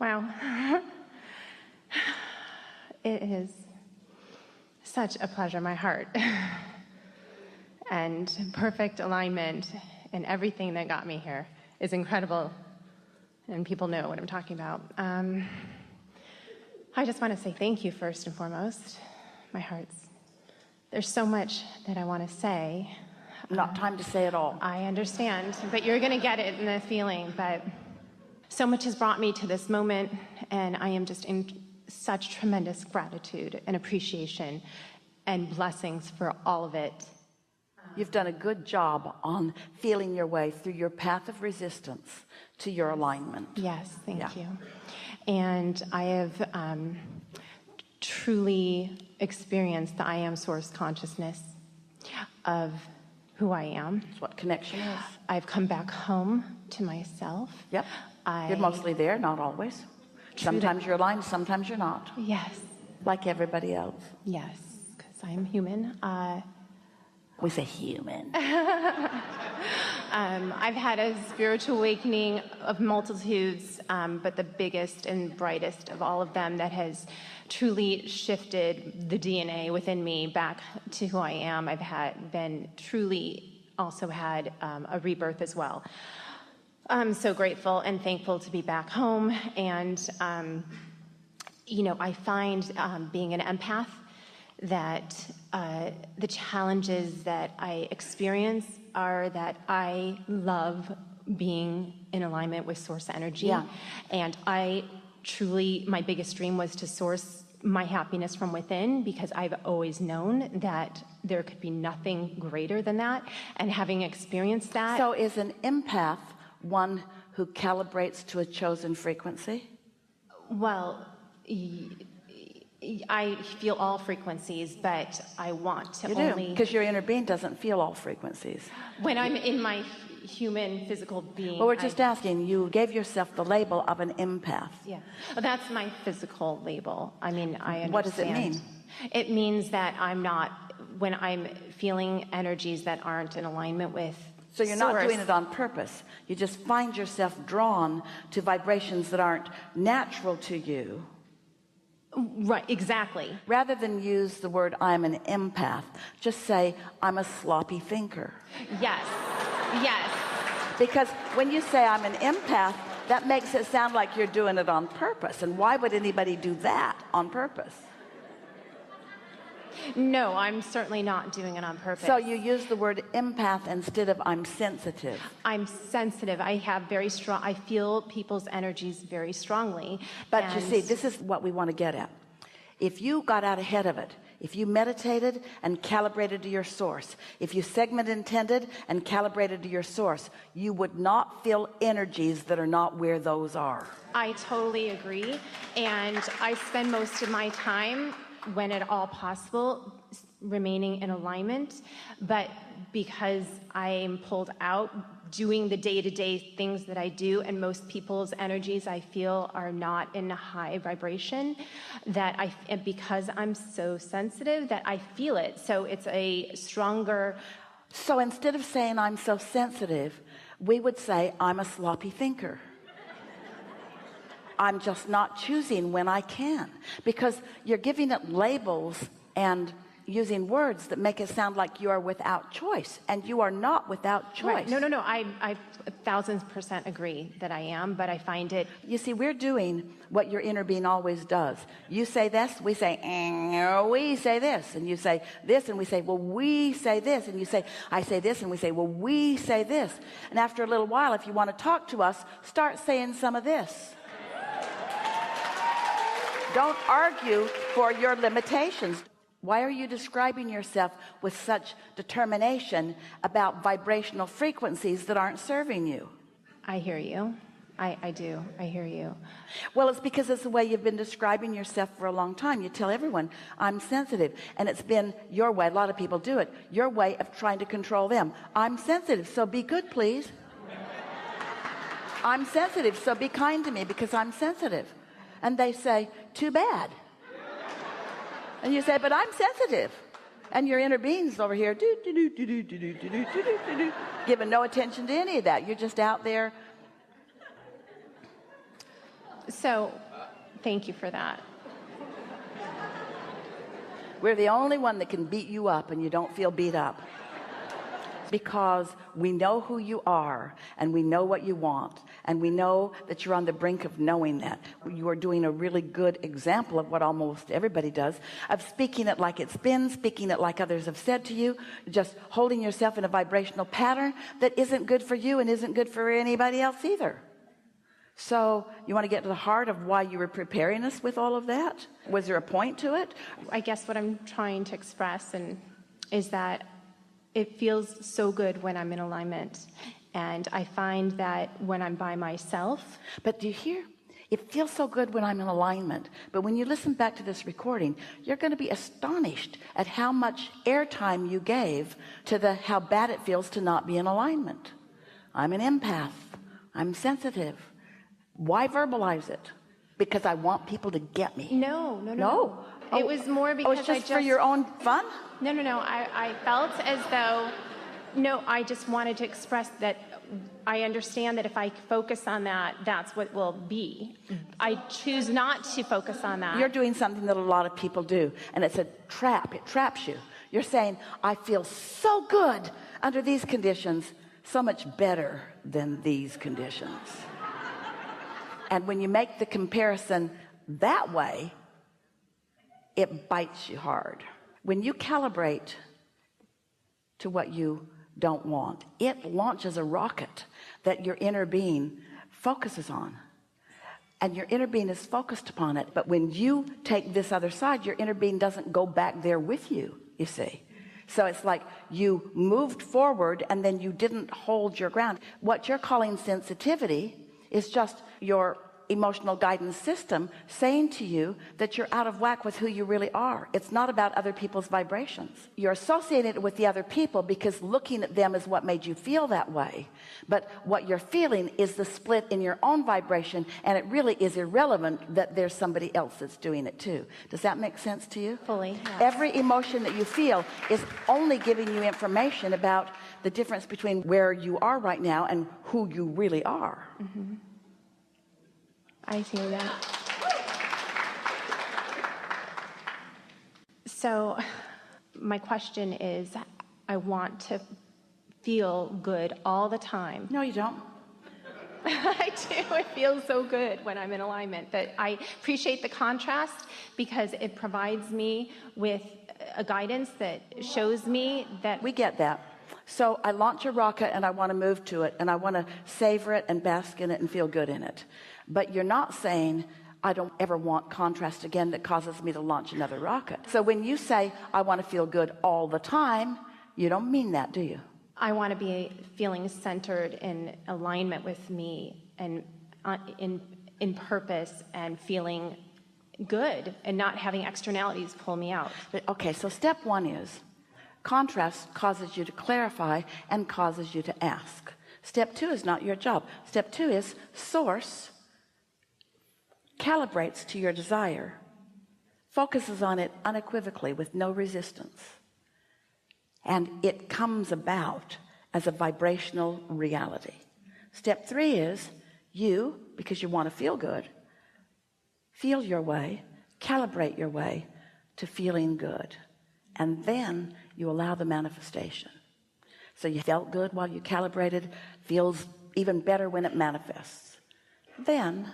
Wow. It is such a pleasure, my heart. And perfect alignment and everything that got me here is incredible. And people know what I'm talking about. I just want to say thank you first and foremost. My heart's. There's so much that I want to say. Not time to say it all. I understand, but you're going to get it in the feeling. But so much has brought me to this moment, and I am just in such tremendous gratitude and appreciation and blessings for all of it. You've done a good job on feeling your way through your path of resistance to your alignment. Yes, thank you. And I have truly experienced the I am source consciousness of who I am. That's what connection is. I've come back home to myself. Yep. You're mostly there, not always. Sometimes you're aligned, sometimes you're not. Yes. Like everybody else. Yes, because I'm human. We say human. I've had a spiritual awakening of multitudes, but the biggest and brightest of all of them that has truly shifted the DNA within me back to who I am. I've also had a rebirth as well. I'm so grateful and thankful to be back home. And, I find being an empath that the challenges that I experience are that I love being in alignment with source energy. Yeah. And my biggest dream was to source my happiness from within, because I've always known that there could be nothing greater than that. And having experienced that. So is an empath one who calibrates to a chosen frequency? Well, I feel all frequencies, but I want to only... because your inner being doesn't feel all frequencies. When I'm in my human physical being... Well, we're just asking. You gave yourself the label of an empath. Yeah. Well, that's my physical label. I mean, I understand. What does it mean? It means that when I'm feeling energies that aren't in alignment with So you're not doing it on purpose. You just find yourself drawn to vibrations that aren't natural to you. Right, exactly. Rather than use the word I'm an empath, just say I'm a sloppy thinker. Yes, yes. Because when you say I'm an empath, that makes it sound like you're doing it on purpose. And why would anybody do that on purpose? No, I'm certainly not doing it on purpose. So you use the word empath instead of I'm sensitive. I'm sensitive. I feel people's energies very strongly. But you see, this is what we want to get at. If you got out ahead of it, if you meditated and calibrated to your source, if you segment intended and calibrated to your source, you would not feel energies that are not where those are. I totally agree. And I spend most of my time, when at all possible, remaining in alignment. But because I'm pulled out doing the day-to-day things that I do, and most people's energies I feel are not in a high vibration, and because I'm so sensitive that I feel it. So it's a stronger... So instead of saying I'm so sensitive, we would say I'm a sloppy thinker. I'm just not choosing when I can, because you're giving it labels and using words that make it sound like you are without choice, and you are not without choice. Right. No. I 1000% agree that I am, but I find it... You see, we're doing what your inner being always does. You say this, we say, we say this, and you say this, and we say, well, we say this, and you say, I say this, and we say, well, we say this. And after a little while, if you want to talk to us, start saying some of this. Don't argue for your limitations. Why are you describing yourself with such determination about vibrational frequencies that aren't serving you? I hear you. I do. I hear you. Well, it's because it's the way you've been describing yourself for a long time. You tell everyone, I'm sensitive. And it's been your way. A lot of people do it. Your way of trying to control them. I'm sensitive, so be good, please. I'm sensitive, so be kind to me because I'm sensitive. And they say, too bad. And you say, but I'm sensitive. And your inner being's over here, giving no attention to any of that. You're just out there. So, thank you for that. We're the only one that can beat you up and you don't feel beat up, because we know who you are and we know what you want, and we know that you're on the brink of knowing that. You are doing a really good example of what almost everybody does, of speaking it like it's been, speaking it like others have said to you, just holding yourself in a vibrational pattern that isn't good for you and isn't good for anybody else either. So you want to get to the heart of why you were preparing us with all of that? Was there a point to it? I guess what I'm trying to express is that it feels so good when I'm in alignment. And I find that when I'm by myself. But do you hear? It feels so good when I'm in alignment. But when you listen back to this recording, you're going to be astonished at how much airtime you gave to how bad it feels to not be in alignment. I'm an empath. I'm sensitive. Why verbalize it? Because I want people to get me. No. It was more because it's just for your own fun? No. I felt as though, I just wanted to express that I understand that if I focus on that, that's what will be. I choose not to focus on that. You're doing something that a lot of people do, and it's a trap. It traps you. You're saying, I feel so good under these conditions, so much better than these conditions. And when you make the comparison that way, it bites you hard. When you calibrate to what you don't want, it launches a rocket that your inner being focuses on. And your inner being is focused upon it. But when you take this other side, your inner being doesn't go back there with you, you see. So it's like you moved forward and then you didn't hold your ground. What you're calling sensitivity is just your emotional guidance system saying to you that you're out of whack with who you really are. It's not about other people's vibrations. You're associated with the other people because looking at them is what made you feel that way. But what you're feeling is the split in your own vibration, and it really is irrelevant that there's somebody else that's doing it too. Does that make sense to you? Fully, yeah. Every emotion that you feel is only giving you information about the difference between where you are right now and who you really are. Mm-hmm. I hear that. So my question is, I want to feel good all the time. No, you don't. I do. It feels so good when I'm in alignment. That I appreciate the contrast because it provides me with a guidance that shows me that... We get that. So I launch a rocket and I want to move to it and I want to savor it and bask in it and feel good in it. But you're not saying, I don't ever want contrast again that causes me to launch another rocket. So when you say, I want to feel good all the time, you don't mean that, do you? I want to be feeling centered in alignment with me and in purpose and feeling good and not having externalities pull me out. Okay, so step one is contrast causes you to clarify and causes you to ask. Step two is not your job. Step two is source calibrates to your desire, focuses on it unequivocally with no resistance, and it comes about as a vibrational reality. Step three is you, because you want to feel good, feel your way, calibrate your way to feeling good, and then you allow the manifestation. So you felt good while you calibrated, feels even better when it manifests. Then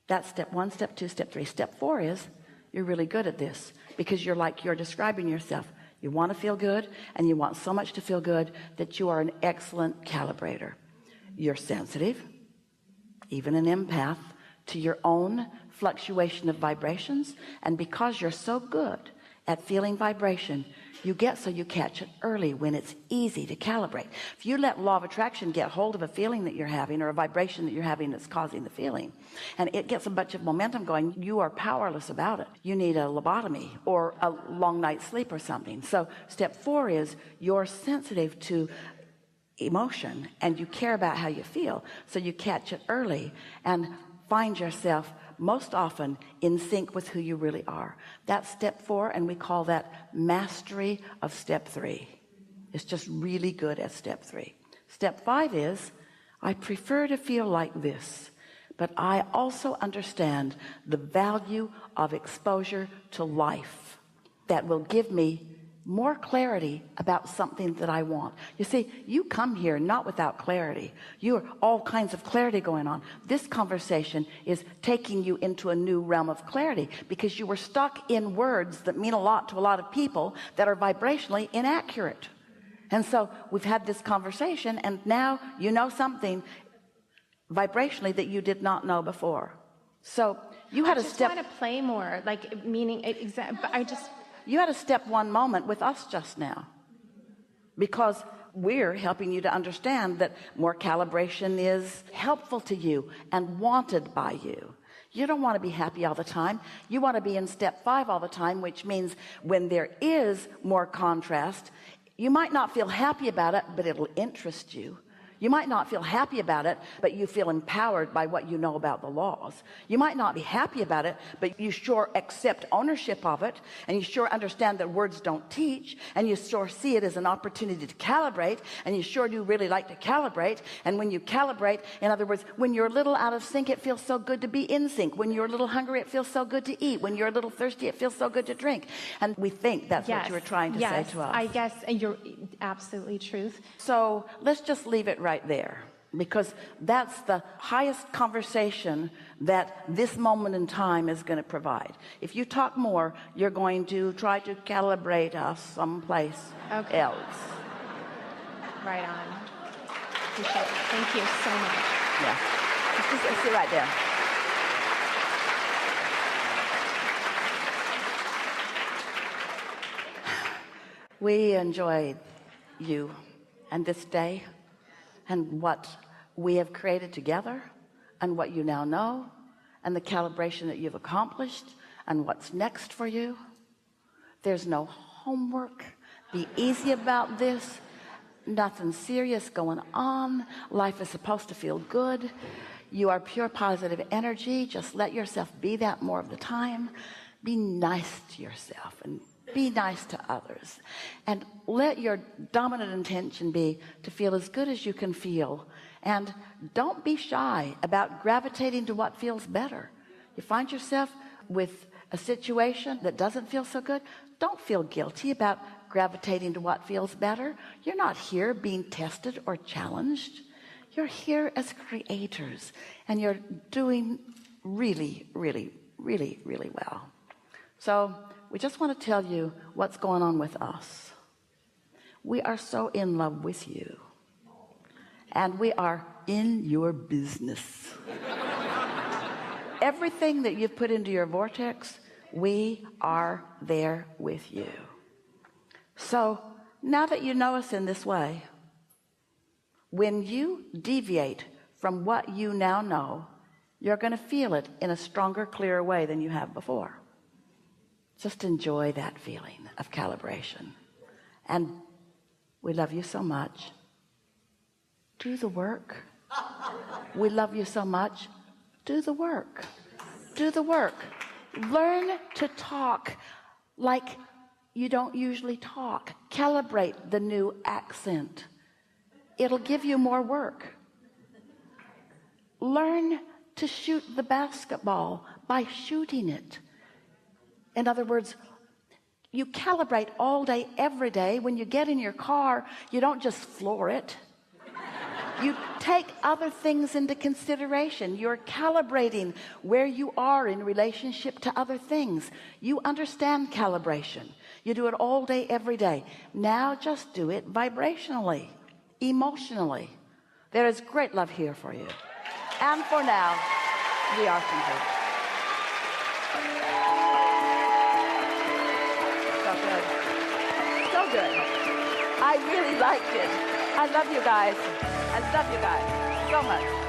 that's step one, step two, step three. Step four is you're really good at this because you're describing yourself. You want to feel good and you want so much to feel good that you are an excellent calibrator. You're sensitive, even an empath, to your own fluctuation of vibrations. And because you're so good at feeling vibration, you catch it early when it's easy to calibrate. If you let law of attraction get hold of a feeling that you're having or a vibration that you're having that's causing the feeling, and it gets a bunch of momentum going, you are powerless about it. You need a lobotomy or a long night's sleep or something. So step four is you're sensitive to emotion and you care about how you feel, so you catch it early and find yourself most often in sync with who you really are. That's step four, and we call that mastery of step three. It's just really good at step three. Step five is I prefer to feel like this, but I also understand the value of exposure to life that will give me more clarity about something that I want. You see, you come here not without clarity. You are all kinds of clarity going on. This conversation is taking you into a new realm of clarity because you were stuck in words that mean a lot to a lot of people that are vibrationally inaccurate. And so we've had this conversation, and now you know something vibrationally that you did not know before. So you had I a just step. want to play more, like meaning You had a step one moment with us just now, because we're helping you to understand that more calibration is helpful to you and wanted by you. You don't want to be happy all the time. You want to be in step 5 all the time, which means when there is more contrast, you might not feel happy about it, but it'll interest you. You might not feel happy about it, but you feel empowered by what you know about the laws. You might not be happy about it, but you sure accept ownership of it, and you sure understand that words don't teach, and you sure see it as an opportunity to calibrate, and you sure do really like to calibrate. And when you calibrate, in other words, when you're a little out of sync, it feels so good to be in sync. When you're a little hungry, it feels so good to eat. When you're a little thirsty, it feels so good to drink. And we think that's what you were trying to say to us. I guess you're absolutely truth. So let's just leave it right there, because that's the highest conversation that this moment in time is going to provide. If you talk more, you're going to try to calibrate us someplace else. Right on. Appreciate it. Thank you so much. Yeah. Just sit right there. We enjoyed you and this day and what we have created together and what you now know and the calibration that you've accomplished and what's next for you. There's no homework. Be easy about this. Nothing serious going on. Life is supposed to feel good. You are pure positive energy. Just let yourself be that more of the time. Be nice to yourself and be nice to others, and let your dominant intention be to feel as good as you can feel. And don't be shy about gravitating to what feels better. You find yourself with a situation that doesn't feel so good, don't feel guilty about gravitating to what feels better. You're not here being tested or challenged. You're here as creators, and you're doing really, really, really, really well. So we just want to tell you what's going on with us. We are so in love with you, and we are in your business. Everything that you've put into your vortex, we are there with you. So now that you know us in this way, when you deviate from what you now know, you're going to feel it in a stronger, clearer way than you have before. Just enjoy that feeling of calibration. And we love you so much. Do the work. We love you so much. Do the work. Do the work. Learn to talk like you don't usually talk. Calibrate the new accent. It'll give you more work. Learn to shoot the basketball by shooting it. In other words, you calibrate all day, every day. When you get in your car, you don't just floor it. You take other things into consideration. You're calibrating where you are in relationship to other things. You understand calibration. You do it all day, every day. Now just do it vibrationally, emotionally. There is great love here for you. And for now, we are complete. So good. I really liked it. I love you guys. I love you guys so much.